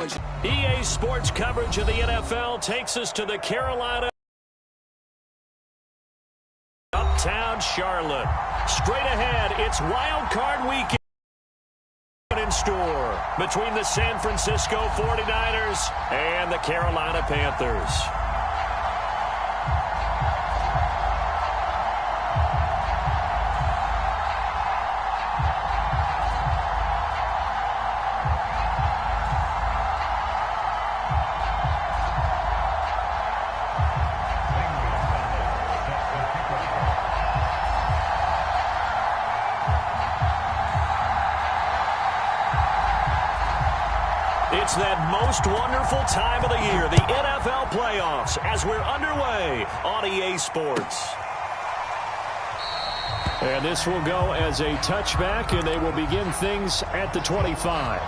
EA Sports coverage of the NFL takes us to the Carolina uptown Charlotte. Straight ahead, it's Wild Card Weekend in store between the San Francisco 49ers and the Carolina Panthers. It's that most wonderful time of the year, the NFL playoffs, as we're underway on EA Sports. And this will go as a touchback, and they will begin things at the 25.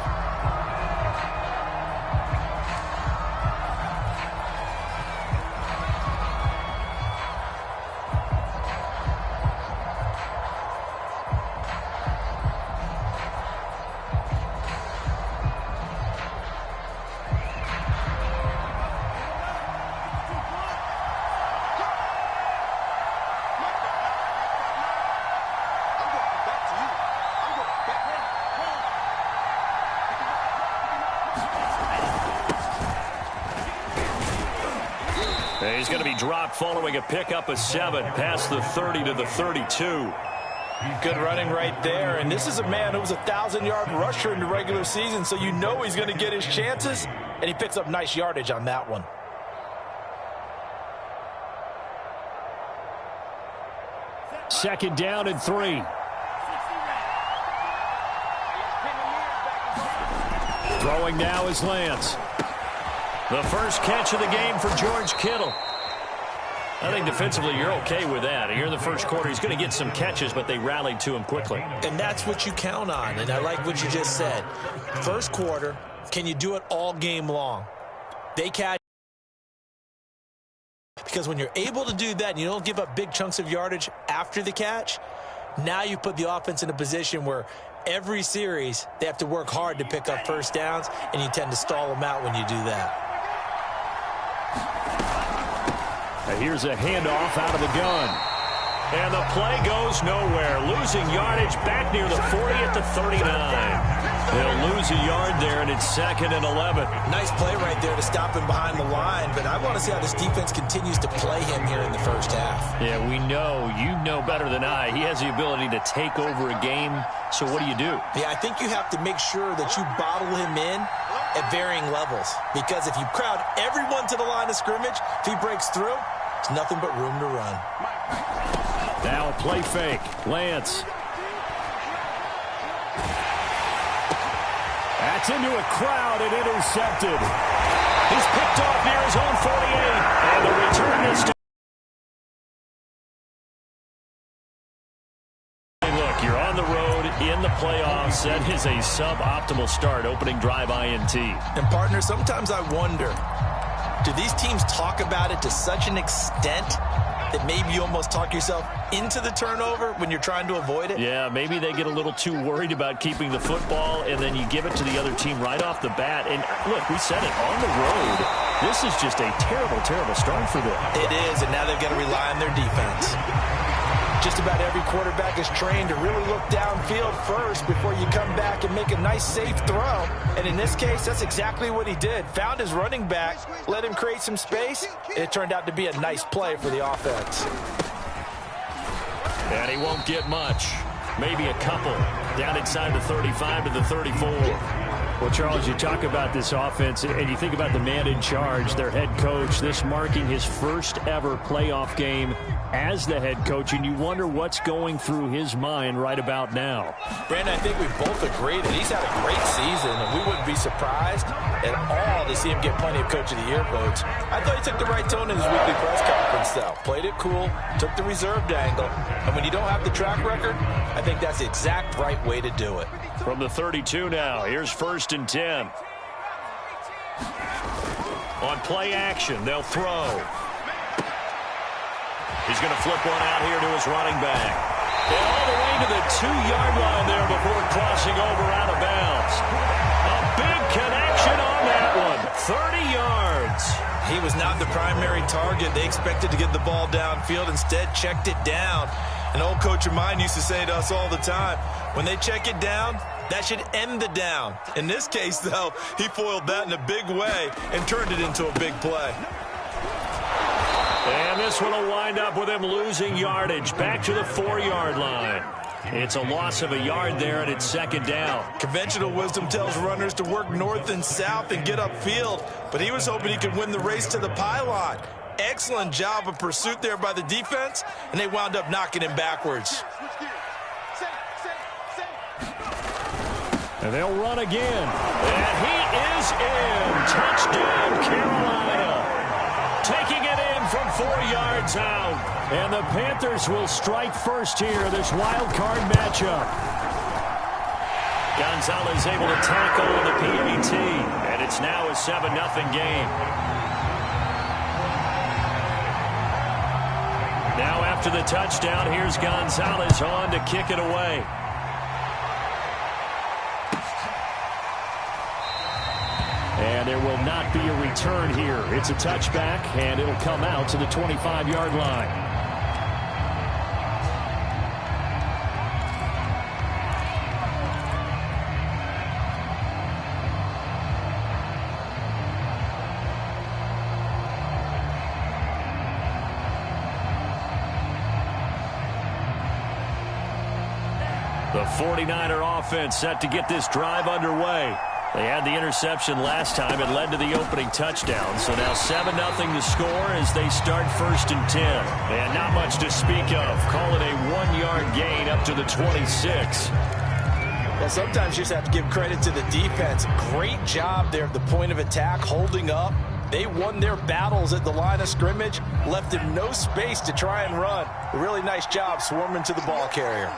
He's going to be dropped following a pickup of 7 past the 30 to the 32. Good running right there. And this is a man who was a 1,000-yard rusher in the regular season, so you know he's going to get his chances, and he picks up nice yardage on that one. Second down and 3. Throwing now is Lance. The first catch of the game for George Kittle. I think defensively you're okay with that. Here in the first quarter, he's going to get some catches, but they rallied to him quickly. And that's what you count on, and I like what you just said. First quarter, can you do it all game long? They catch. Because when you're able to do that and you don't give up big chunks of yardage after the catch, now you put the offense in a position where every series they have to work hard to pick up first downs, and you tend to stall them out when you do that. Here's a handoff out of the gun. And the play goes nowhere. Losing yardage back near the 40 at the 39. They'll lose a yard there, and it's 2nd and 11. Nice play right there to stop him behind the line, but I want to see how this defense continues to play him here in the first half. Yeah, we know. You know better than I. He has the ability to take over a game, so what do you do? Yeah, I think you have to make sure that you bottle him in at varying levels, because if you crowd everyone to the line of scrimmage, if he breaks through, there's nothing but room to run. Now a play fake. Lance. That's into a crowd and intercepted. He's picked off near his own 48. And the return is to... Look, you're on the road in the playoffs. That is a suboptimal start, opening drive INT. And, partner, sometimes I wonder, do these teams talk about it to such an extent that maybe you almost talk yourself into the turnover when you're trying to avoid it? Yeah, maybe they get a little too worried about keeping the football, and then you give it to the other team right off the bat. And, look, we said it, on the road, this is just a terrible, terrible start for them. It is, and now they've got to rely on their defense. Just about every quarterback is trained to really look downfield first before you come back and make a nice, safe throw. And in this case, that's exactly what he did. Found his running back, let him create some space, and it turned out to be a nice play for the offense. And he won't get much. Maybe a couple. Down inside the 35 to the 34. Well, Charles, you talk about this offense, and you think about the man in charge, their head coach, this marking his first ever playoff game as the head coach, and you wonder what's going through his mind right about now. Brandon, I think we both agree that he's had a great season, and we wouldn't be surprised at all to see him get plenty of Coach of the Year votes. I thought he took the right tone in his weekly press conference, though. Played it cool, took the reserved angle, and when you don't have the track record, I think that's the exact right way to do it. From the 32 now, here's 1st and 10. On play action, they'll throw. He's going to flip one out here to his running back. And all the way to the 2-yard line there before crossing over out of bounds. A big connection on that He was not the primary target. They expected to get the ball downfield, instead checked it down. An old coach of mine used to say to us all the time, when they check it down, that should end the down. In this case, though, he foiled that in a big way and turned it into a big play. And this one will wind up with him losing yardage back to the 4-yard line. It's a loss of a yard there, and it's second down. Conventional wisdom tells runners to work north and south and get upfield, but he was hoping he could win the race to the pylon. Excellent job of pursuit there by the defense, and they wound up knocking him backwards. And they'll run again. And he is in. Touchdown, Carolina. Taking it in from 4 yards out. And the Panthers will strike first here, this wild card matchup. Gonzalez able to tackle on the PAT. And it's now a 7-0 game. Now after the touchdown, here's Gonzalez on to kick it away. And there will not be a return here. It's a touchback, and it'll come out to the 25-yard line. The 49er offense set to get this drive underway. They had the interception last time. It led to the opening touchdown. So now 7-0 to score as they start 1st and 10. And not much to speak of. Call it a 1-yard gain up to the 26. Well, sometimes you just have to give credit to the defense. Great job there at the point of attack, holding up. They won their battles at the line of scrimmage, left him no space to try and run. A really nice job swarming to the ball carrier.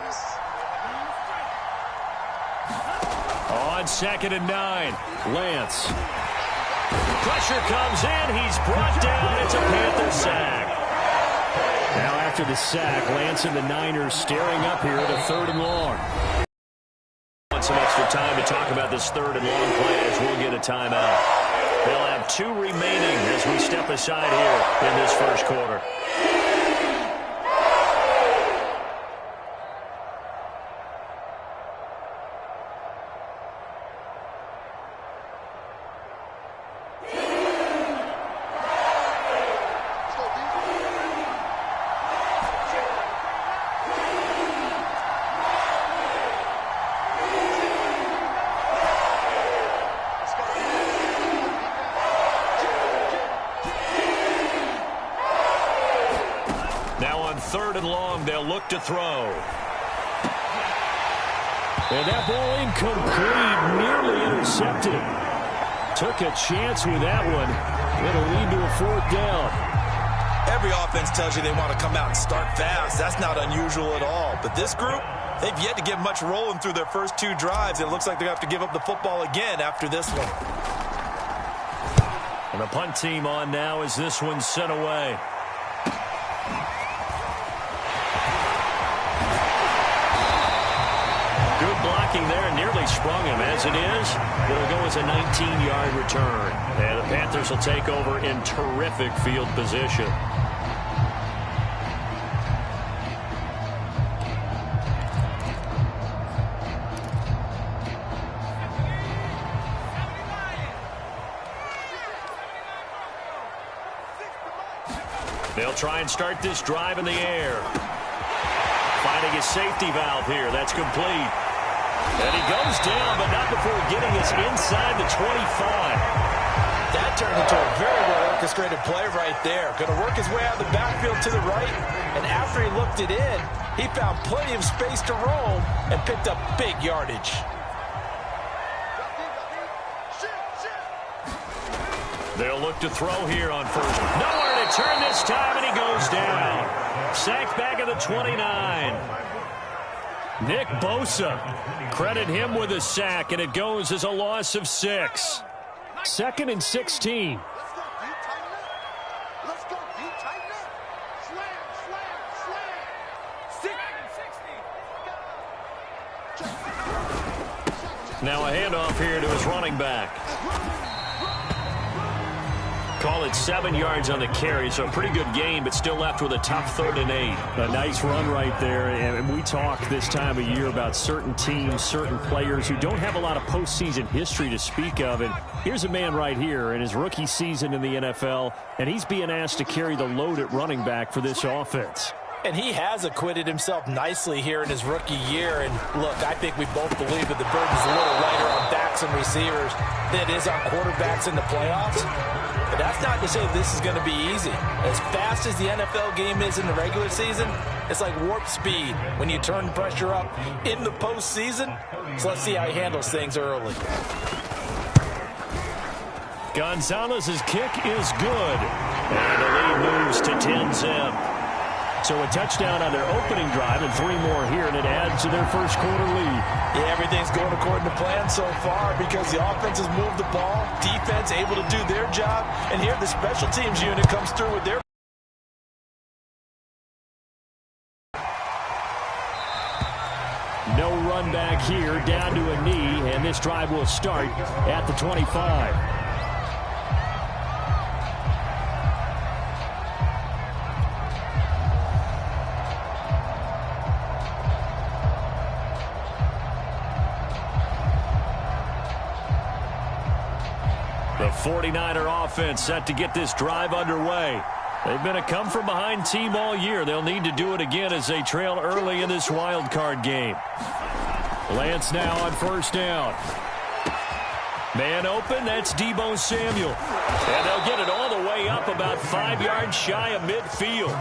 On 2nd and 9, Lance. Pressure comes in. He's brought down. It's a Panther sack. Now after the sack, Lance and the Niners staring up here at a 3rd and long. Want some extra time to talk about this 3rd and long play as we'll get a timeout. They'll have 2 remaining as we step aside here in this first quarter. Now on 3rd and long, they'll look to throw. And that ball incomplete, nearly intercepted. Took a chance with that one. It'll lead to a 4th down. Every offense tells you they want to come out and start fast. That's not unusual at all. But this group, they've yet to get much rolling through their first 2 drives. It looks like they're going to have to give up the football again after this one. And the punt team on now as this one's sent away. Good blocking there, nearly sprung him. As it is, it'll go as a 19-yard return. And the Panthers will take over in terrific field position. They'll try and start this drive in the air. Finding a safety valve here. That's complete. And he goes down, but not before getting us inside the 25. That turned into a very well-orchestrated play right there. Going to work his way out of the backfield to the right. And after he looked it in, he found plenty of space to roam and picked up big yardage. They'll look to throw here on 1st. Nowhere to turn this time, and he goes down. Sacked back at the 29. Nick Bosa. Credit him with a sack, and it goes as a loss of 6. 2nd and 16. Now a handoff here to his running back. Call it 7 yards on the carry, so a pretty good game, but still left with a tough 3rd and 8. A nice run right there, and we talk this time of year about certain teams, certain players who don't have a lot of postseason history to speak of, and here's a man right here in his rookie season in the NFL, and he's being asked to carry the load at running back for this offense. And he has acquitted himself nicely here in his rookie year. And look, I think we both believe that the burden's a little lighter on backs and receivers than it is on quarterbacks in the playoffs. But that's not to say this is going to be easy. As fast as the NFL game is in the regular season, it's like warp speed when you turn the pressure up in the postseason. So let's see how he handles things early. Gonzalez's kick is good. And the lead moves to 10-zip. So a touchdown on their opening drive and 3 more here, and it adds to their first quarter lead. Yeah, everything's going according to plan so far because the offense has moved the ball, defense able to do their job, and here the special teams unit comes through with their... No run back here, down to a knee, and this drive will start at the 25. The 49er offense set to get this drive underway. They've been a come-from-behind team all year. They'll need to do it again as they trail early in this wild card game. Lance now on 1st down. Man open, that's Deebo Samuel. And they'll get it all the way up about 5 yards shy of midfield.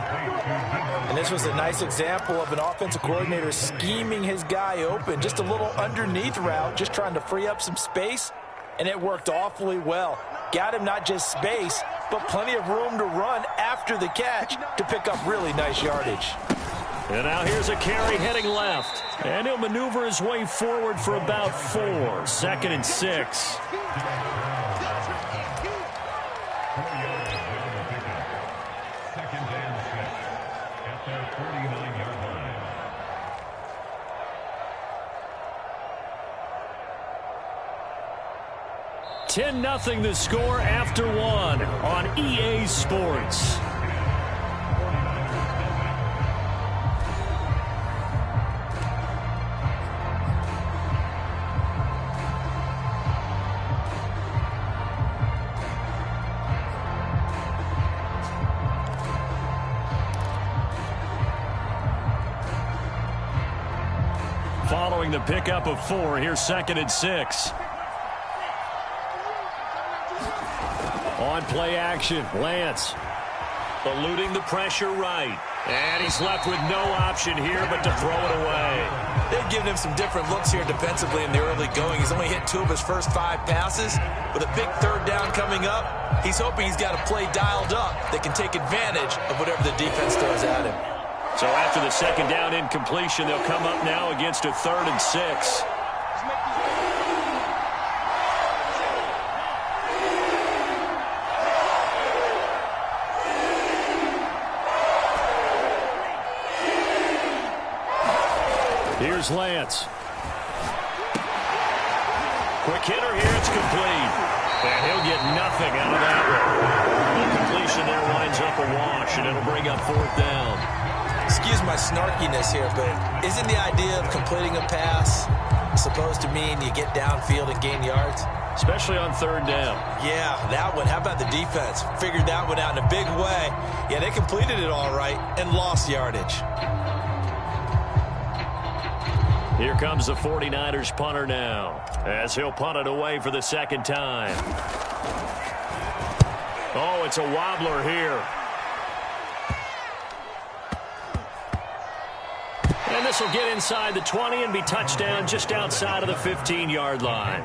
And this was a nice example of an offensive coordinator scheming his guy open. Just a little underneath route, just trying to free up some space. And it worked awfully well. Got him not just space, but plenty of room to run after the catch to pick up really nice yardage. And now here's a carry heading left. And he'll maneuver his way forward for about 4. 2nd and 6. $10-0 the score after 1 on EA Sports. Following the pickup of 4, here's 2nd and 6. On play action, Lance eluding the pressure right. And he's left with no option here but to throw it away. They've given him some different looks here defensively in the early going. He's only hit 2 of his first 5 passes. With a big 3rd down coming up, he's hoping he's got a play dialed up that can take advantage of whatever the defense throws at him. So after the 2nd down incompletion, they'll come up now against a 3rd and 6. Here's Lance. Quick hitter here, it's complete. And he'll get nothing out of that one. The completion there winds up a wash, and it'll bring up 4th down. Excuse my snarkiness here, but isn't the idea of completing a pass supposed to mean you get downfield and gain yards? Especially on 3rd down. Yeah, that one. How about the defense? Figured that one out in a big way. Yeah, they completed it all right and lost yardage. Here comes the 49ers punter now, as he'll punt it away for the 2nd time. Oh, it's a wobbler here. And this will get inside the 20 and be touchdown just outside of the 15-yard line.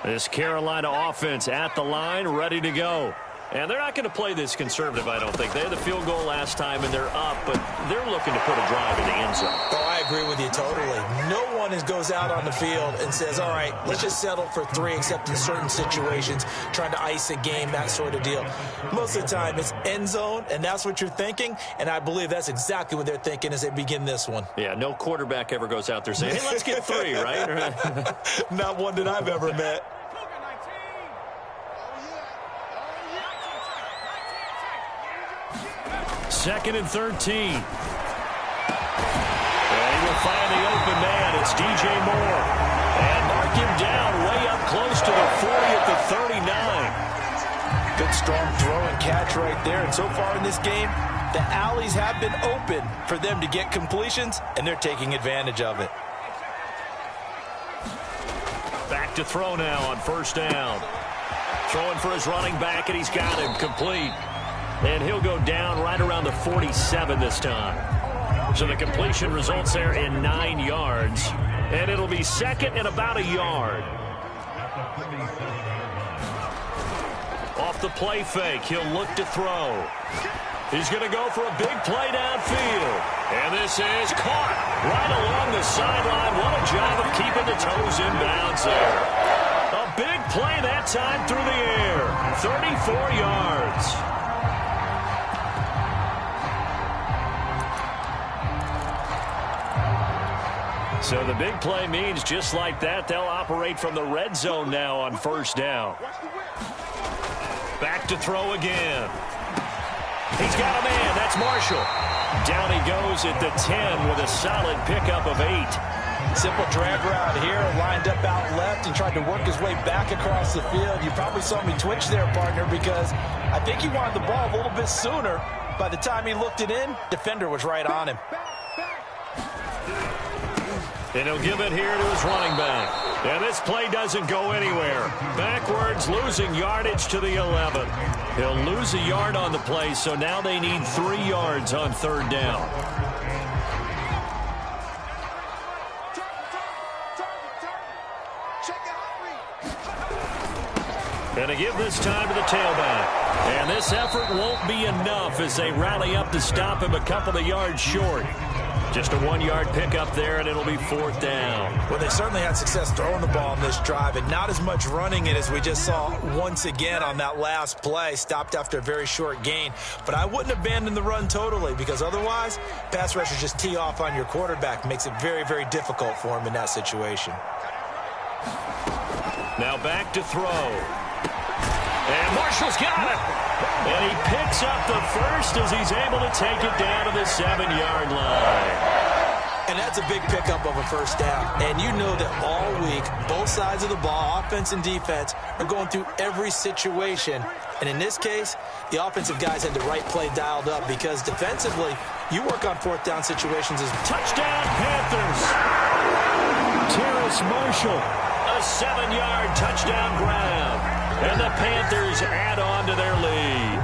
This Carolina offense at the line, ready to go. And they're not going to play this conservative, I don't think. They had the field goal last time, and they're up, but they're looking to put a drive in the end zone. Oh, I agree with you totally. No one one goes out on the field and says, all right, let's just settle for 3, except in certain situations, trying to ice a game, that sort of deal. Most of the time, it's end zone, and that's what you're thinking, and I believe that's exactly what they're thinking as they begin this one. Yeah, no quarterback ever goes out there saying, hey, let's get 3, right? Not one that I've ever met. Second and 13. And he will find the open man. It's DJ Moore. And mark him down way up close to the 40 at the 39. Good strong throw and catch right there. And so far in this game, the alleys have been open for them to get completions, and they're taking advantage of it. Back to throw now on first down. Throwing for his running back, and he's got him complete. And he'll go down right around the 47 this time. So the completion results there in 9 yards. And it'll be second and about a yard. Off the play fake, he'll look to throw. He's going to go for a big play downfield. And this is caught right along the sideline. What a job of keeping the toes in bounds there. A big play that time through the air. 34 yards. So the big play means just like that, they'll operate from the red zone now on first down. Back to throw again. He's got a man. That's Marshall. Down he goes at the 10 with a solid pickup of 8. Simple drag route here, lined up out left and tried to work his way back across the field. You probably saw me twitch there, partner, because I think he wanted the ball a little bit sooner. By the time he looked it in, defender was right on him. And he'll give it here to his running back. And this play doesn't go anywhere. Backwards, losing yardage to the 11. He'll lose a yard on the play, so now they need 3 yards on third down. And to give this time to the tailback. And this effort won't be enough as they rally up to stop him a couple of yards short. Just a 1-yard pickup there, and it'll be fourth down. Well, they certainly had success throwing the ball in this drive, and not as much running it as we just saw once again on that last play. Stopped after a very short gain. But I wouldn't abandon the run totally, because otherwise, pass rushers just tee off on your quarterback. Makes it very, very difficult for him in that situation. Now back to throw. And Marshall's got it. And he picks up the first as he's able to take it down to the 7-yard line. And that's a big pickup of a first down. And you know that all week, both sides of the ball, offense and defense, are going through every situation. And in this case, the offensive guys had the right play dialed up because defensively, you work on fourth down situations as touchdown Panthers. Terrace Marshall, a 7-yard touchdown grab. And the Panthers add on to their lead.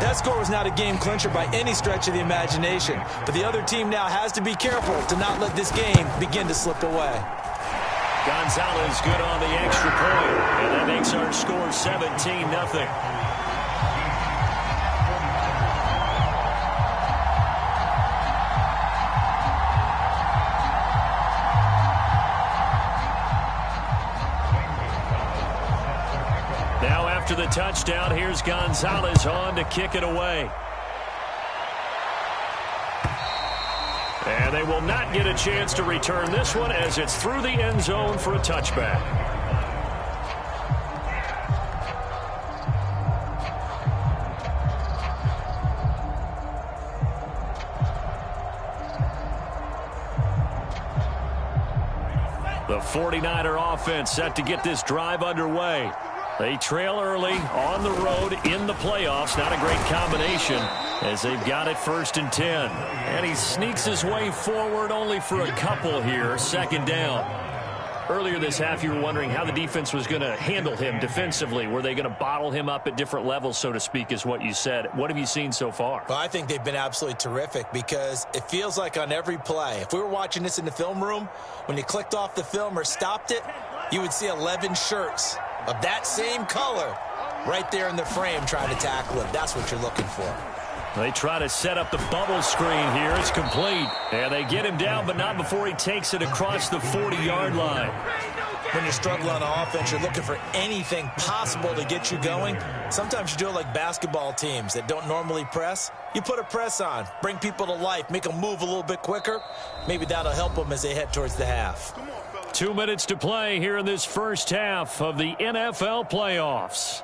That score was not a game clincher by any stretch of the imagination. But the other team now has to be careful to not let this game begin to slip away. Gonzalez good on the extra point. And that makes our score 17-0. After the touchdown, here's Gonzalez on to kick it away. And they will not get a chance to return this one as it's through the end zone for a touchback. The 49er offense set to get this drive underway. They trail early on the road in the playoffs. Not a great combination as they've got it 1st and 10. And he sneaks his way forward only for a couple here. Second down. Earlier this half, you were wondering how the defense was going to handle him defensively. Were they going to bottle him up at different levels, so to speak, is what you said. What have you seen so far? Well, I think they've been absolutely terrific because it feels like on every play, if we were watching this in the film room, when you clicked off the film or stopped it, you would see 11 shirts of that same color right there in the frame trying to tackle him. That's what you're looking for. They try to set up the bubble screen here. It's complete. And they get him down, but not before he takes it across the 40-yard line. When you're struggling on offense, you're looking for anything possible to get you going. Sometimes you do it like basketball teams that don't normally press. You put a press on, bring people to life, make them move a little bit quicker. Maybe that'll help them as they head towards the half. 2 minutes to play here in this first half of the NFL playoffs.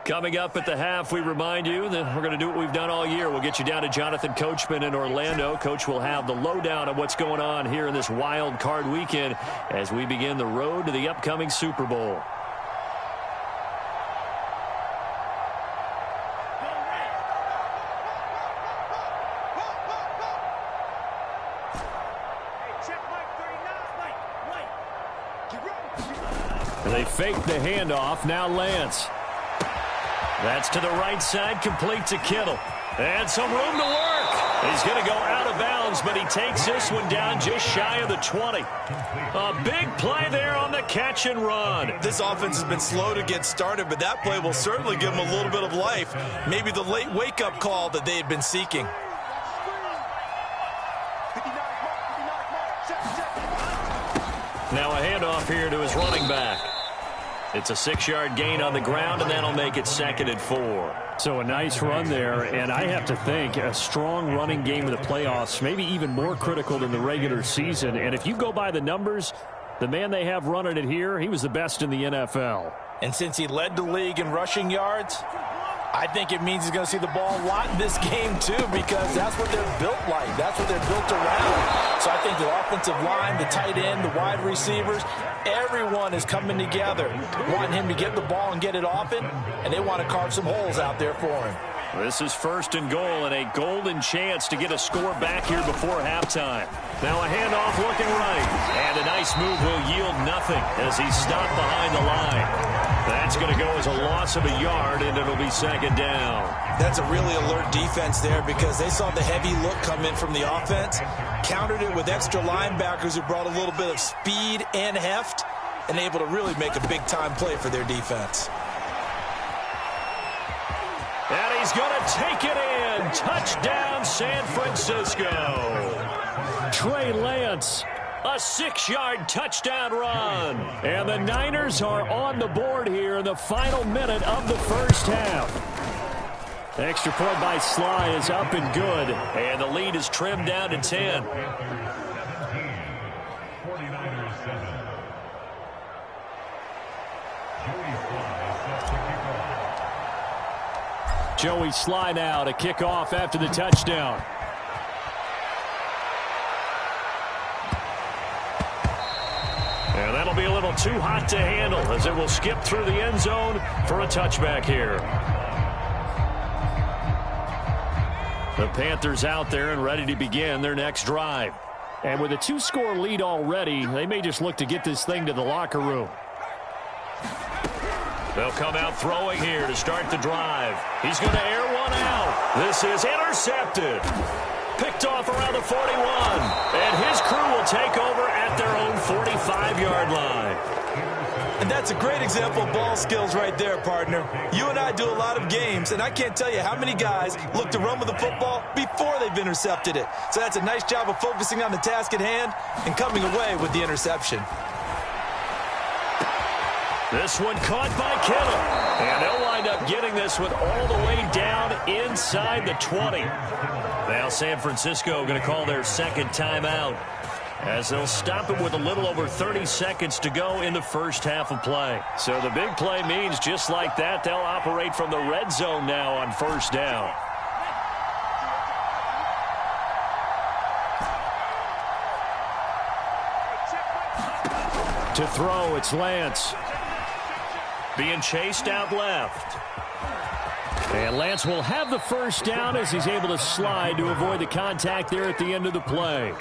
Coming up at the half, we remind you that we're going to do what we've done all year. We'll get you down to Jonathan Coachman in Orlando. Coach will have the lowdown of what's going on here in this wild card weekend as we begin the road to the upcoming Super Bowl. They fake the handoff. Now Lance. That's to the right side, complete to Kittle. And some room to work. He's going to go out of bounds, but he takes this one down just shy of the 20. A big play there on the catch and run. This offense has been slow to get started, but that play will certainly give them a little bit of life. Maybe the late wake-up call that they had been seeking. Now a handoff here to his running back. It's a 6-yard gain on the ground, and that'll make it 2nd and 4. So a nice run there, and I have to think a strong running game in the playoffs, maybe even more critical than the regular season. And if you go by the numbers, the man they have running it here, he was the best in the NFL. And since he led the league in rushing yards, I think it means he's going to see the ball a lot in this game, too, because that's what they're built like. That's what they're built around. So I think the offensive line, the tight end, the wide receivers, everyone is coming together, wanting him to get the ball and get it often, and they want to carve some holes out there for him. This is 1st and goal and a golden chance to get a score back here before halftime. Now a handoff looking right, and a nice move will yield nothing as he's stopped behind the line. That's going to go as a loss of a yard, and it'll be 2nd down. That's a really alert defense there because they saw the heavy look come in from the offense, countered it with extra linebackers who brought a little bit of speed and heft, and able to really make a big-time play for their defense. And he's going to take it in. Touchdown, San Francisco. Trey Lance. A 6-yard touchdown run. And the Niners are on the board here in the final minute of the first half. Extra point by Sly is up and good. And the lead is trimmed down to 10. Joey Sly now to kick off after the touchdown. And that'll be a little too hot to handle as it will skip through the end zone for a touchback here. The Panthers out there and ready to begin their next drive. And with a 2-score lead already, they may just look to get this thing to the locker room. They'll come out throwing here to start the drive. He's going to air one out. This is intercepted. Picked off around the 41. And his crew will take over at their own 45-yard line. And that's a great example of ball skills right there, partner. You and I do a lot of games, and I can't tell you how many guys look to run with the football before they've intercepted it. So that's a nice job of focusing on the task at hand and coming away with the interception. This one caught by Kittle. And they'll wind up getting this one all the way down inside the 20. Now San Francisco going to call their 2nd timeout as they'll stop it with a little over 30 seconds to go in the first half of play. So the big play means just like that, they'll operate from the red zone now on 1st down. To throw, it's Lance. Being chased out left. And Lance will have the first down as he's able to slide to avoid the contact there at the end of the play.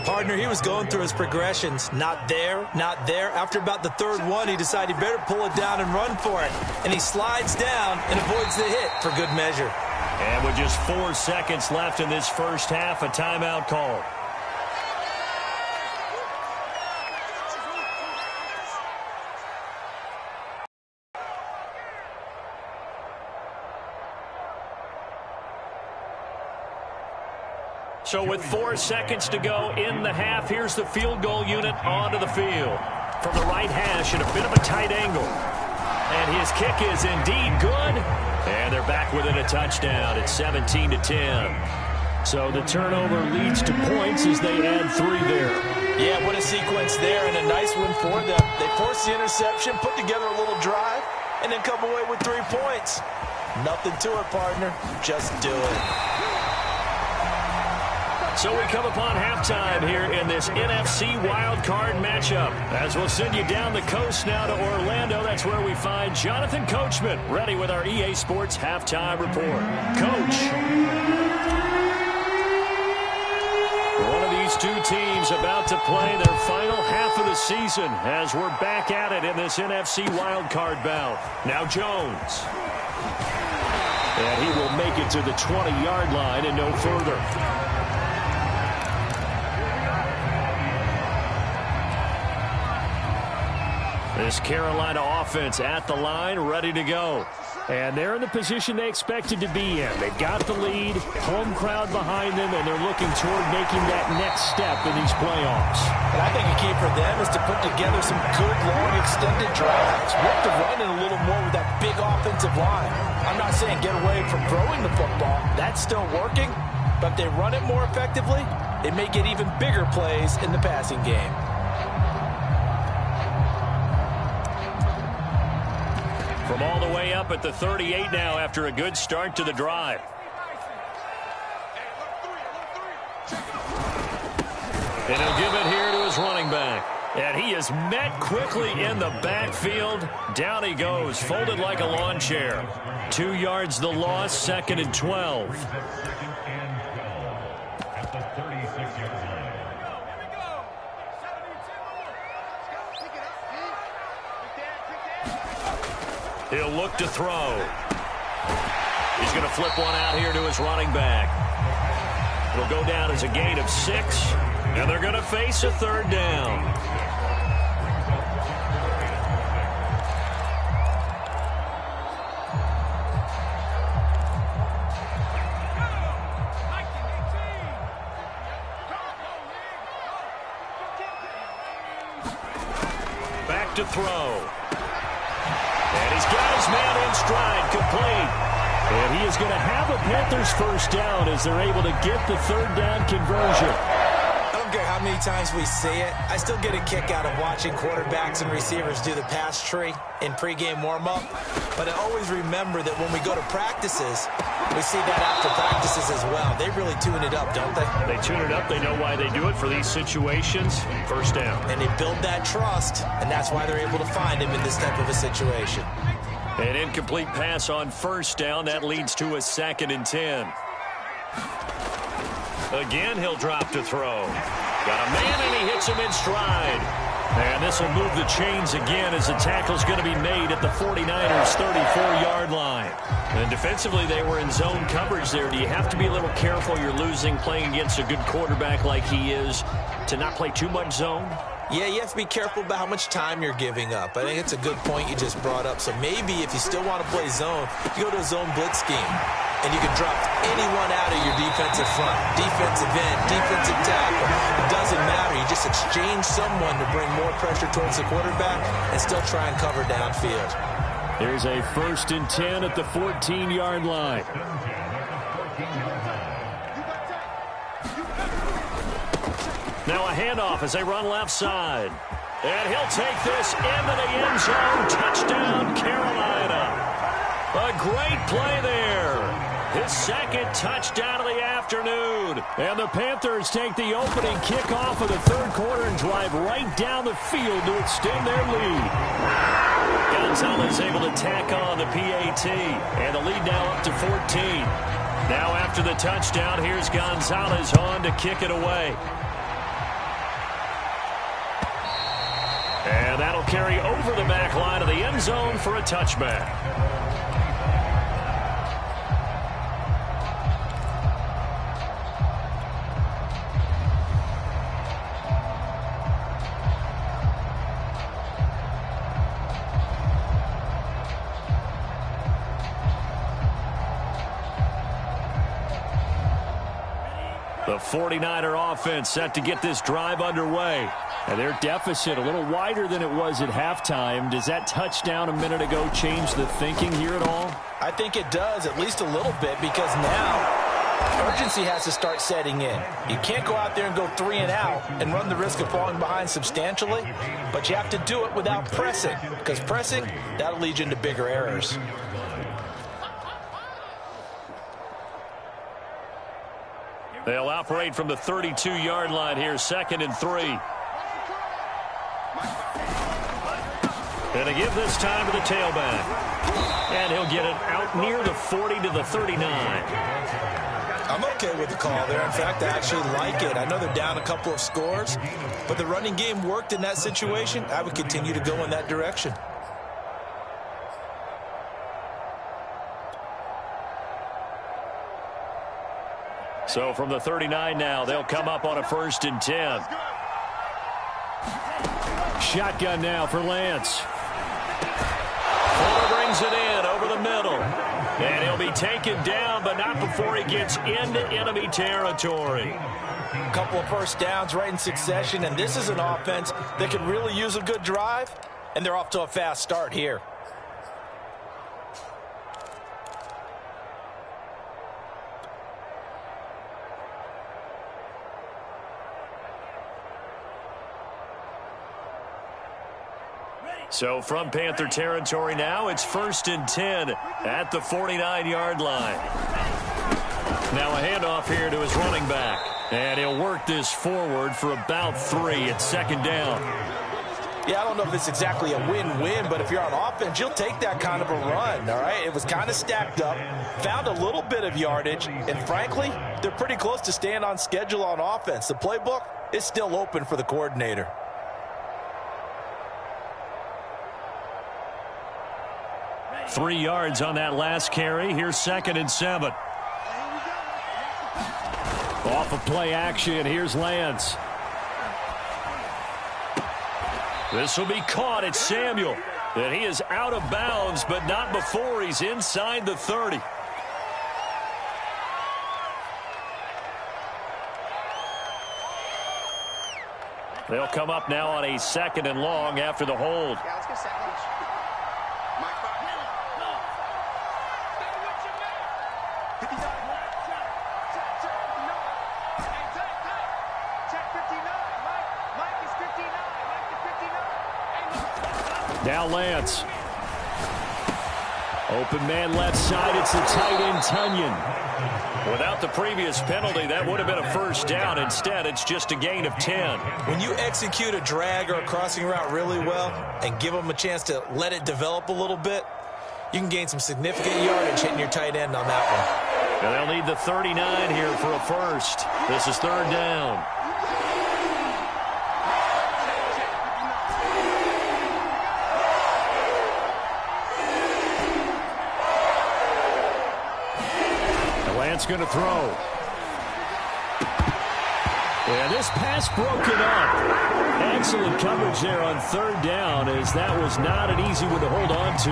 Partner, he was going through his progressions. Not there, not there. After about the 3rd one, he decided he better pull it down and run for it. And he slides down and avoids the hit for good measure. And with just 4 seconds left in this first half, a timeout call. So with 4 seconds to go in the half, here's the field goal unit onto the field. From the right hash at a bit of a tight angle. And his kick is indeed good. And they're back within a touchdown. It's 17-10. So the turnover leads to points as they add 3 there. Yeah, what a sequence there, and a nice one for them. They force the interception, put together a little drive, and then come away with 3 points. Nothing to it, partner. Just do it. So we come upon halftime here in this NFC wildcard matchup. As we'll send you down the coast now to Orlando, that's where we find Jonathan Coachman ready with our EA Sports halftime report. Coach. One of these 2 teams about to play their final half of the season as we're back at it in this NFC wildcard bout. Now Jones. And he will make it to the 20-yard line and no further. This Carolina offense at the line, ready to go. And they're in the position they expected to be in. They've got the lead, home crowd behind them, and they're looking toward making that next step in these playoffs. And I think a key for them is to put together some good, long, extended drives. We have to run it a little more with that big offensive line. I'm not saying get away from throwing the football. That's still working. But if they run it more effectively, they may get even bigger plays in the passing game. From all the way up at the 38 now after a good start to the drive. And he'll give it here to his running back. And he is met quickly in the backfield. Down he goes, folded like a lawn chair. 2 yards the loss, 2nd and 12. He'll look to throw. He's going to flip one out here to his running back. It'll go down as a gain of 6, and they're going to face a 3rd down. Back to throw. And he's got his man in stride, complete. And he is going to have a Panthers 1st down as they're able to get the 3rd down conversion. I don't care how many times we see it. I still get a kick out of watching quarterbacks and receivers do the pass tree in pregame warm-up. But I always remember that when we go to practices, we see that after practices as well. They really tune it up, don't they? They tune it up. They know why they do it for these situations. 1st down. And they build that trust, and that's why they're able to find him in this type of a situation. An incomplete pass on 1st down. That leads to a 2nd and 10. Again, he'll drop to throw. Got a man, and he hits him in stride. And this will move the chains again as the tackle's going to be made at the 49ers' 34-yard line. And defensively, they were in zone coverage there. Do you have to be a little careful? You're losing playing against a good quarterback like he is to not play too much zone? Yeah, you have to be careful about how much time you're giving up. I think it's a good point you just brought up. So maybe if you still want to play zone, you go to a zone blitz scheme. And you can drop anyone out of your defensive front. Defensive end, defensive tackle. It doesn't matter. You just exchange someone to bring more pressure towards the quarterback and still try and cover downfield. Here's a 1st and 10 at the 14-yard line. Now a handoff as they run left side. And he'll take this into the end zone. Touchdown, Carolina. A great play there. His 2nd touchdown of the afternoon. And the Panthers take the opening kickoff of the 3rd quarter and drive right down the field to extend their lead. Gonzalez able to tack on the PAT. And the lead now up to 14. Now after the touchdown, here's Gonzalez on to kick it away. And that'll carry over the back line of the end zone for a touchback. The 49er offense set to get this drive underway. And their deficit a little wider than it was at halftime. Does that touchdown a minute ago change the thinking here at all? I think it does, at least a little bit, because now urgency has to start setting in. You can't go out there and go 3 and out and run the risk of falling behind substantially, but you have to do it without pressing, because pressing, that'll lead you into bigger errors. They'll operate from the 32-yard line here, 2nd and 3. And they give this time to the tailback. And he'll get it out near the 40 to the 39. I'm okay with the call there. In fact, I actually like it. I know they're down a couple of scores, but the running game worked in that situation. I would continue to go in that direction. So from the 39 now, they'll come up on a 1st and 10. Shotgun now for Lance. Fuller brings it in over the middle. And he'll be taken down, but not before he gets into enemy territory. A couple of first downs right in succession, and this is an offense that could really use a good drive, and they're off to a fast start here. So from Panther territory now, it's 1st and 10 at the 49-yard line. Now a handoff here to his running back. And he'll work this forward for about 3 at 2nd down. Yeah, I don't know if it's exactly a win-win, but if you're on offense, you'll take that kind of a run, all right? It was kind of stacked up, found a little bit of yardage, and frankly, they're pretty close to staying on schedule on offense. The playbook is still open for the coordinator. Three yards on that last carry. Here's 2nd and 7. Off of play action, here's Lance. This will be caught. It's Samuel. And he is out of bounds, but not before he's inside the 30. They'll come up now on a 2nd and long after the hold. Now Lance. Open man left side. It's the tight end Tunyon. Without the previous penalty, that would have been a 1st down. Instead, it's just a gain of 10. When you execute a drag or a crossing route really well and give them a chance to let it develop a little bit, you can gain some significant yardage hitting your tight end on that one. And they'll need the 39 here for a 1st. This is 3rd down. Going to throw. And this pass broken up. Excellent coverage there on 3rd down, as that was not an easy one to hold on to.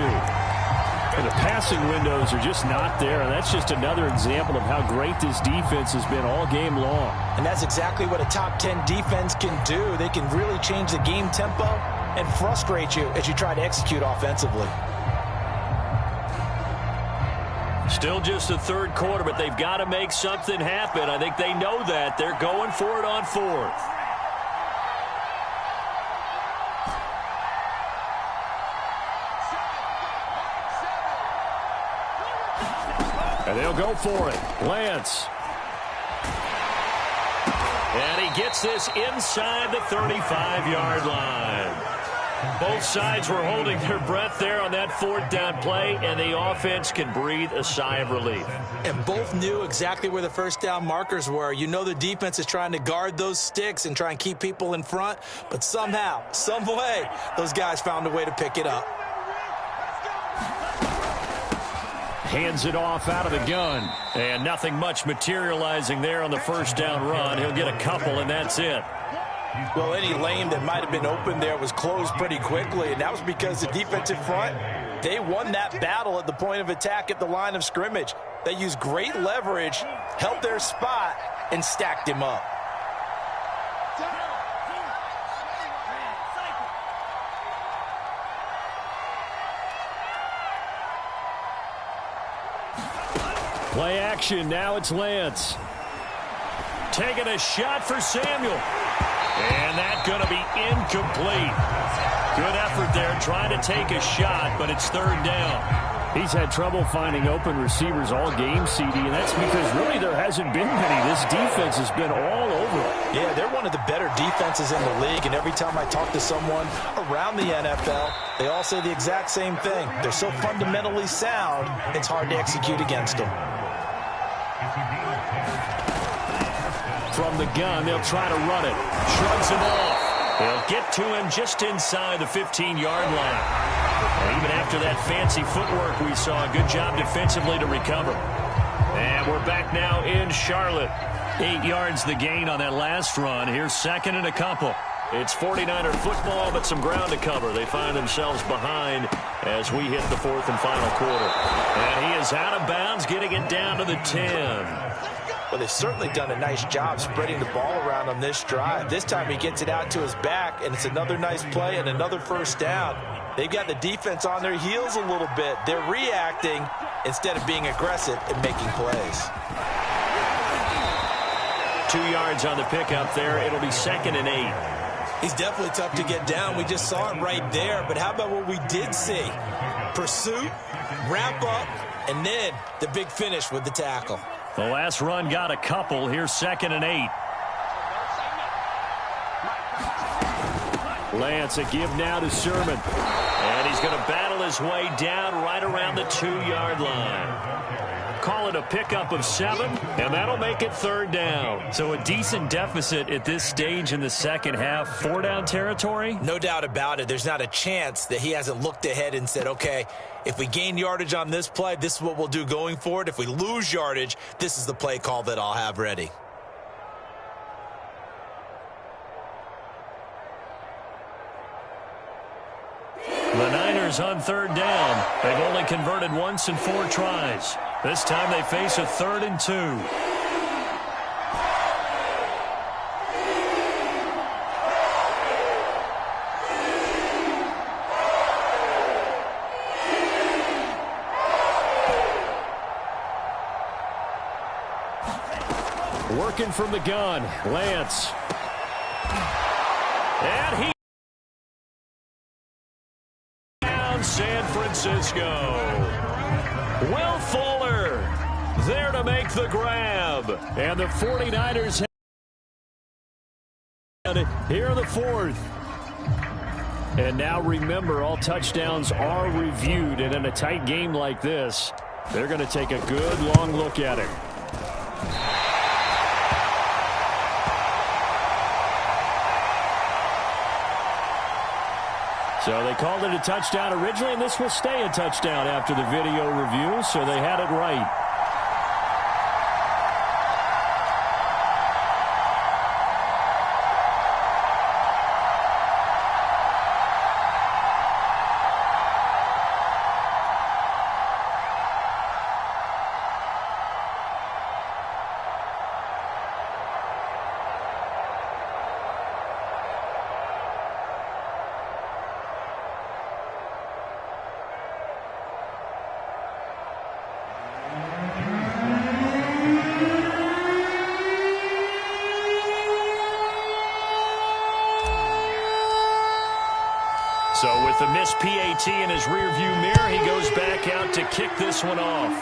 And the passing windows are just not there. And that's just another example of how great this defense has been all game long. And that's exactly what a top 10 defense can do. They can really change the game tempo and frustrate you as you try to execute offensively. Still just the 3rd quarter, but they've got to make something happen. I think they know that. They're going for it on 4th. And they'll go for it. Lance. And he gets this inside the 35-yard line. Both sides were holding their breath there on that 4th down play, and the offense can breathe a sigh of relief. And both knew exactly where the 1st down markers were. You know the defense is trying to guard those sticks and try and keep people in front, but somehow, some way, those guys found a way to pick it up. Hands it off out of the gun, and nothing much materializing there on the 1st down run. He'll get a couple, and that's it. Well, any lane that might have been open there was closed pretty quickly, and that was because the defensive front, they won that battle at the point of attack at the line of scrimmage. They used great leverage, held their spot, and stacked him up. Play action. Now it's Lance. Taking a shot for Samuel. And that's going to be incomplete. Good effort there trying to take a shot, but it's third down. He's had trouble finding open receivers all game, CD, and that's because really there hasn't been many. This defense has been all over it. Yeah, they're one of the better defenses in the league, and every time I talk to someone around the NFL, they all say the exact same thing. They're so fundamentally sound, it's hard to execute against them. From the gun, they'll try to run it. Shrugs him off. They'll get to him just inside the 15-yard line. And even after that fancy footwork we saw, a good job defensively to recover. And we're back now in Charlotte. 8 yards the gain on that last run. Here's second and a couple. It's 49er football, but some ground to cover. They find themselves behind as we hit the fourth and final quarter. And he is out of bounds, getting it down to the 10. Well, they've certainly done a nice job spreading the ball around on this drive. This time he gets it out to his back, and it's another nice play and another first down. They've got the defense on their heels a little bit. They're reacting instead of being aggressive and making plays. 2 yards on the pickup there. It'll be second and 8. He's definitely tough to get down. We just saw it right there. But how about what we did see? Pursuit, wrap up, and then the big finish with the tackle. The last run got a couple. Here's second and 8. Lance, a give now to Sermon. And he's going to battle his way down right around the 2-yard line. Call it a pickup of 7, and that'll make it third down. So a decent deficit at this stage in the second half. 4-down territory? No doubt about it. There's not a chance that he hasn't looked ahead and said, okay, if we gain yardage on this play, this is what we'll do going forward. If we lose yardage, this is the play call that I'll have ready. The Niners on third down. They've only converted once in 4 tries. This time they face a 3rd and 2. Working from the gun, Lance. And he down San Francisco. Will Fuller there to make the grab. And the 49ers here in the 4th. And now remember, all touchdowns are reviewed. And in a tight game like this, they're going to take a good long look at it. So they called it a touchdown originally, and this will stay a touchdown after the video review, so they had it right. So with the missed PAT in his rearview mirror, he goes back out to kick this one off.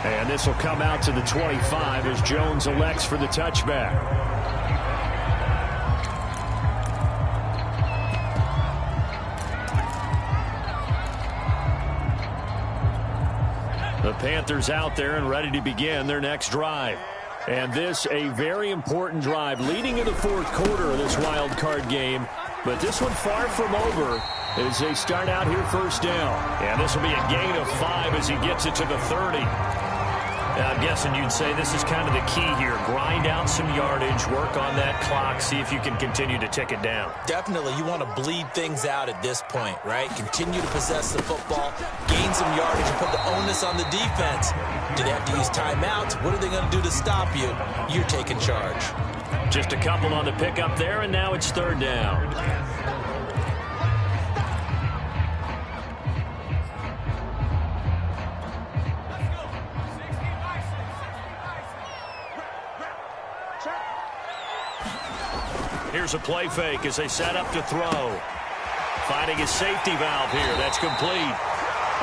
And this will come out to the 25 as Jones elects for the touchback. The Panthers out there and ready to begin their next drive. And this a very important drive leading in the 4th quarter of this wild card game. But this one far from over as they start out here first down. And this will be a gain of 5 as he gets it to the 30. I'm guessing you'd say this is kind of the key here. Grind out some yardage, work on that clock, see if you can continue to tick it down. Definitely. You want to bleed things out at this point, right? Continue to possess the football, gain some yardage, and put the onus on the defense. Do they have to use timeouts? What are they going to do to stop you? You're taking charge. Just a couple on the pickup there, and now it's third down. Here's a play fake as they set up to throw. Finding his safety valve here. That's complete.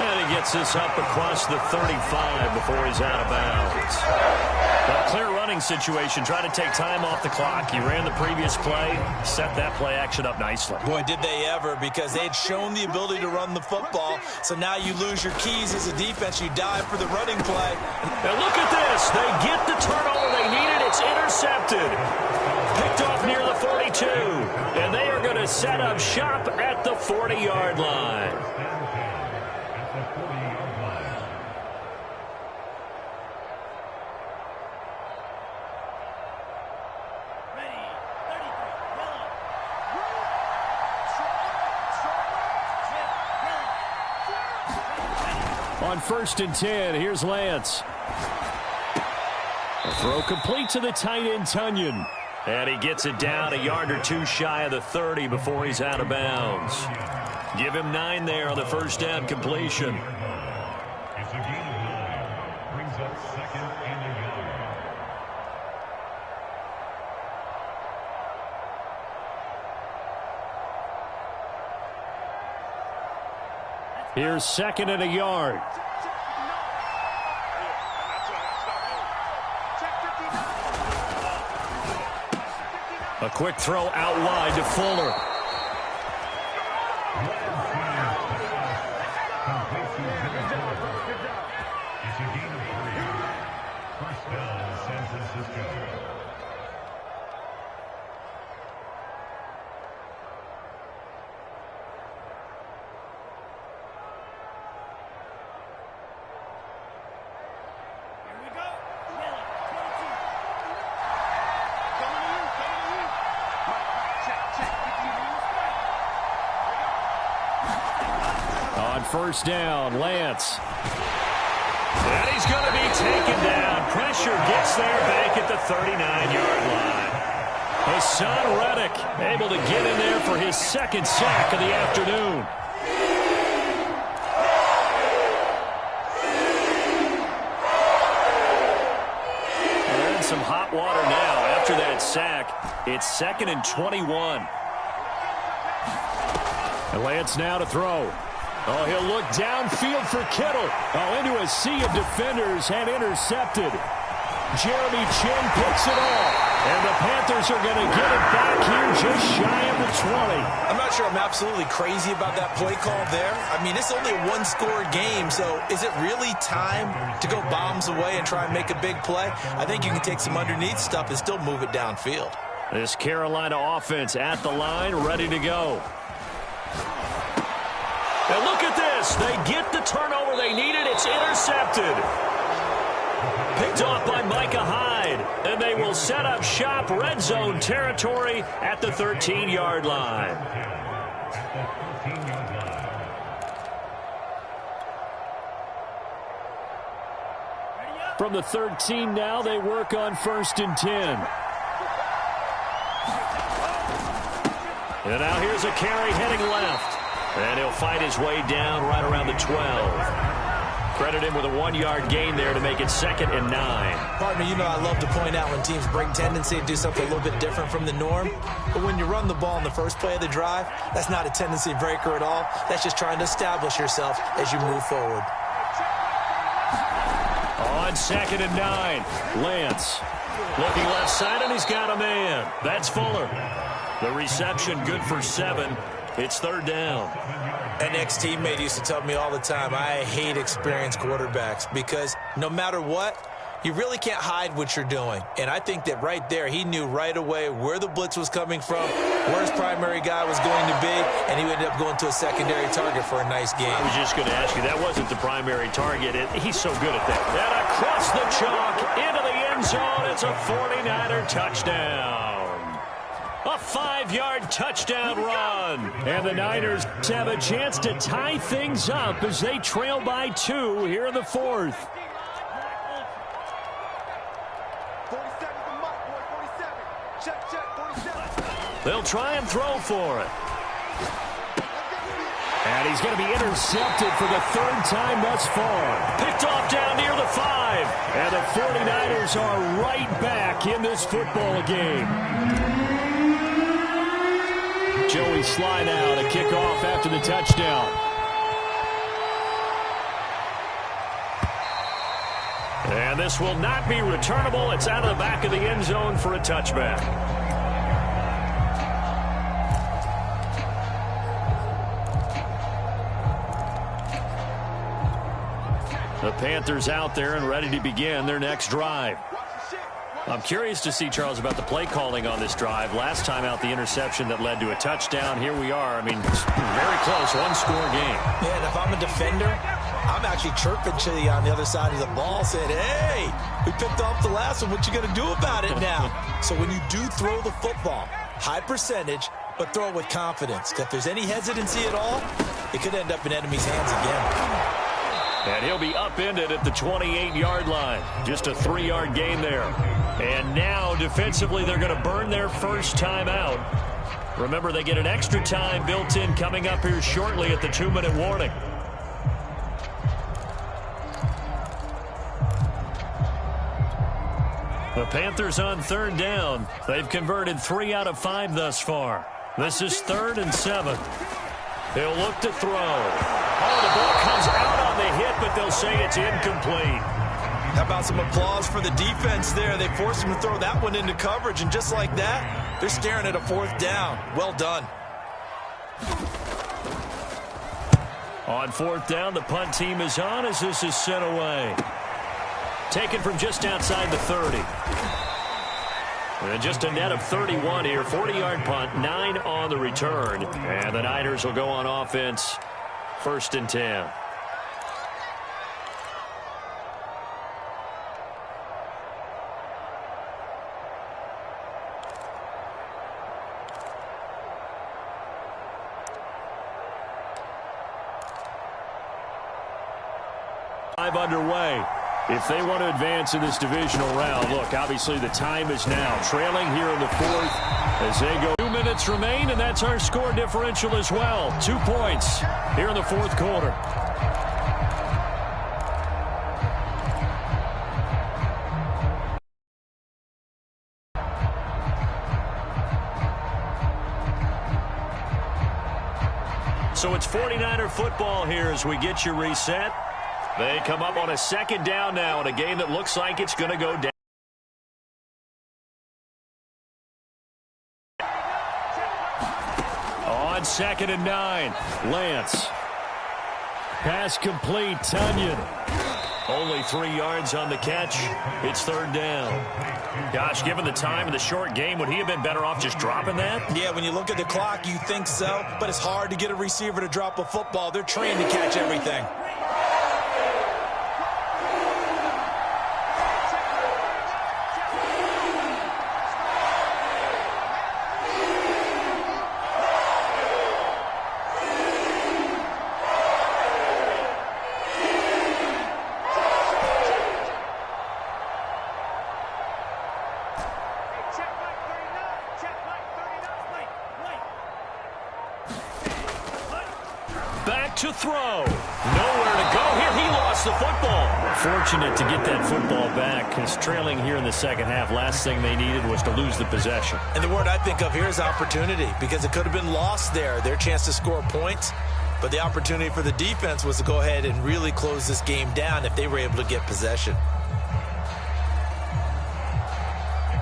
And he gets this up across the 35 before he's out of bounds. A clear running situation. Trying to take time off the clock. He ran the previous play, set that play action up nicely. Boy, did they ever, because they had shown the ability to run the football. So now you lose your keys as a defense. You dive for the running play. And look at this. They get the turnover they needed. It's intercepted. Picked off near the 42. And they are going to set up shop at the 40-yard line. On 1st and 10, here's Lance. A throw complete to the tight end, Tunyon. And he gets it down a yard or two shy of the 30 before he's out of bounds. Give him 9 there on the first down completion. It's a gain of 9. Brings up 2nd and a yard. Here's 2nd and a yard. A quick throw out wide to Fuller. It's a gain of 3. First down, San Francisco. First down, Lance. And he's going to be taken down. Pressure gets there back at the 39-yard line. Hassan Reddick able to get in there for his 2nd sack of the afternoon. They're in some hot water now after that sack. It's 2nd and 21. And Lance now to throw. Oh, he'll look downfield for Kittle. Oh, into a sea of defenders and intercepted. Jeremy Chin picks it off. And the Panthers are going to get it back here just shy of the 20. I'm not sure I'm absolutely crazy about that play call there. I mean, it's only a one-score game, so is it really time to go bombs away and try and make a big play? I think you can take some underneath stuff and still move it downfield. This Carolina offense at the line, ready to go. And look at this. They get the turnover they needed. It's intercepted. Picked off by Micah Hyde. And they will set up shop red zone territory at the 13-yard line. From the 13 now, they work on 1st and 10. And now here's a carry heading left. And he'll fight his way down right around the 12. Credit him with a 1-yard gain there to make it 2nd and 9. Partner, you know I love to point out when teams break tendency to do something a little bit different from the norm. But when you run the ball in the first play of the drive, that's not a tendency breaker at all. That's just trying to establish yourself as you move forward. On 2nd and 9, Lance. Looking left side, and he's got a man. That's Fuller. The reception good for 7. It's 3rd down. An ex-teammate used to tell me all the time, I hate experienced quarterbacks because no matter what, You really can't hide what you're doing. And I think that right there, he knew right away where the blitz was coming from, where his primary guy was going to be, and he ended up going to a secondary target for a nice game. I was just going to ask you, that wasn't the primary target. He's so good at that. And across the chalk, into the end zone, it's a 49er touchdown. A 5-yard touchdown run. And the Niners have a chance to tie things up as they trail by 2 here in the 4th. 47 the mark, boy, 47. Check, 47. They'll try and throw for it. And he's going to be intercepted for the 3rd time thus far. Picked off down near the 5. And the 49ers are right back in this football game. Joey Sly now to kick off after the touchdown. And this will not be returnable. It's out of the back of the end zone for a touchback. The Panthers out there and ready to begin their next drive. I'm curious to see, Charles, about the play calling on this drive. Last time out, the interception that led to a touchdown. Here we are. I mean, very close, one-score game. Yeah, and if I'm a defender, I'm actually chirping to you on the other side of the ball, saying, hey, we picked off the last one. What you going to do about it now? So when you do throw the football, high percentage, but throw it with confidence. If there's any hesitancy at all, it could end up in enemy's hands again. And he'll be upended at the 28-yard line. Just a 3-yard gain there. And now, defensively, they're going to burn their first time out. Remember, they get an extra time built in coming up here shortly at the 2-minute warning. The Panthers on 3rd down. They've converted 3 out of 5 thus far. This is 3rd and 7. He'll look to throw. Oh, the ball comes out on the hit, but they'll say it's incomplete. How about some applause for the defense there? They forced him to throw that one into coverage, and just like that, they're staring at a 4th down. Well done. On 4th down, the punt team is on as this is sent away. Taken from just outside the 30. And just a net of 31 here. 40-yard punt, 9 on the return. And the Niners will go on offense, 1st and 10. Underway. If they want to advance in this divisional round, look, obviously the time is now. Trailing here in the 4th as they go. 2 minutes remain, and that's our score differential as well. 2 points here in the 4th quarter. So it's 49er football here as we get you reset. They come up on a 2nd down now in a game that looks like it's going to go down. On 2nd and 9, Lance. Pass complete, Tunyon. Only 3 yards on the catch. It's 3rd down. Gosh, given the time of the short game, would he have been better off just dropping that? Yeah, when you look at the clock, you think so, but it's hard to get a receiver to drop a football. They're trained to catch everything. To throw. Nowhere to go here. He lost the football. Fortunate to get that football back because trailing here in the 2nd half, last thing they needed was to lose the possession. And the word I think of here is opportunity because it could have been lost there. Their chance to score points. But the opportunity for the defense was to go ahead and really close this game down if they were able to get possession.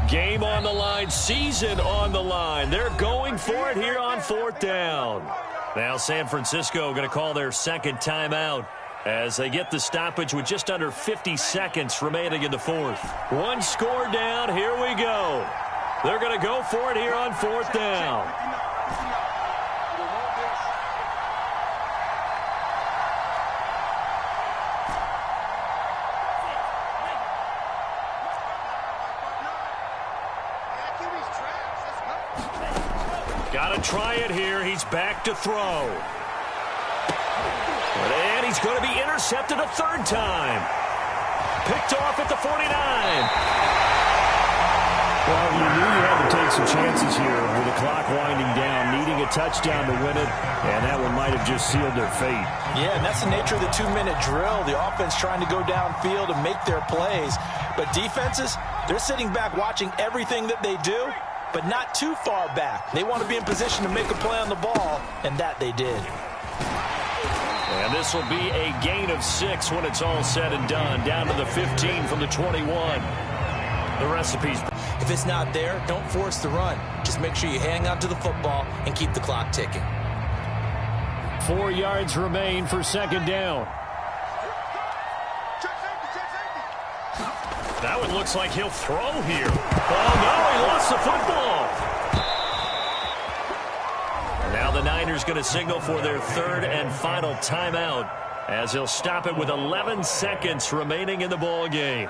Game on the line. Season on the line. They're going for it here on 4th down. Now San Francisco going to call their 2nd timeout as they get the stoppage with just under 50 seconds remaining in the fourth. One score down. Here we go. They're going to go for it here on fourth down. Got to try it here. He's back to throw. And he's going to be intercepted a third time. Picked off at the 49. Well, you knew you had to take some chances here with the clock winding down, needing a touchdown to win it, and that one might have just sealed their fate. Yeah, and that's the nature of the 2-minute drill. The offense trying to go downfield and make their plays. But defenses, they're sitting back watching everything that they do, but not too far back. They want to be in position to make a play on the ball, and that they did. And this will be a gain of 6 when it's all said and done. Down to the 15 from the 21. The recipe's... If it's not there, don't force the run. Just make sure you hang on to the football and keep the clock ticking. 4 yards remain for second down. That one looks like he'll throw here. Oh, no, he lost the football. Now the Niners going to signal for their third and final timeout as he'll stop it with 11 seconds remaining in the ball game.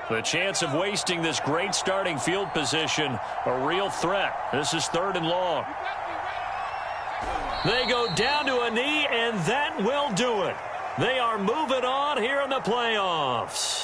The chance of wasting this great starting field position, a real threat. This is third and long. They go down to a knee, and that will do it. They are moving on here in the playoffs.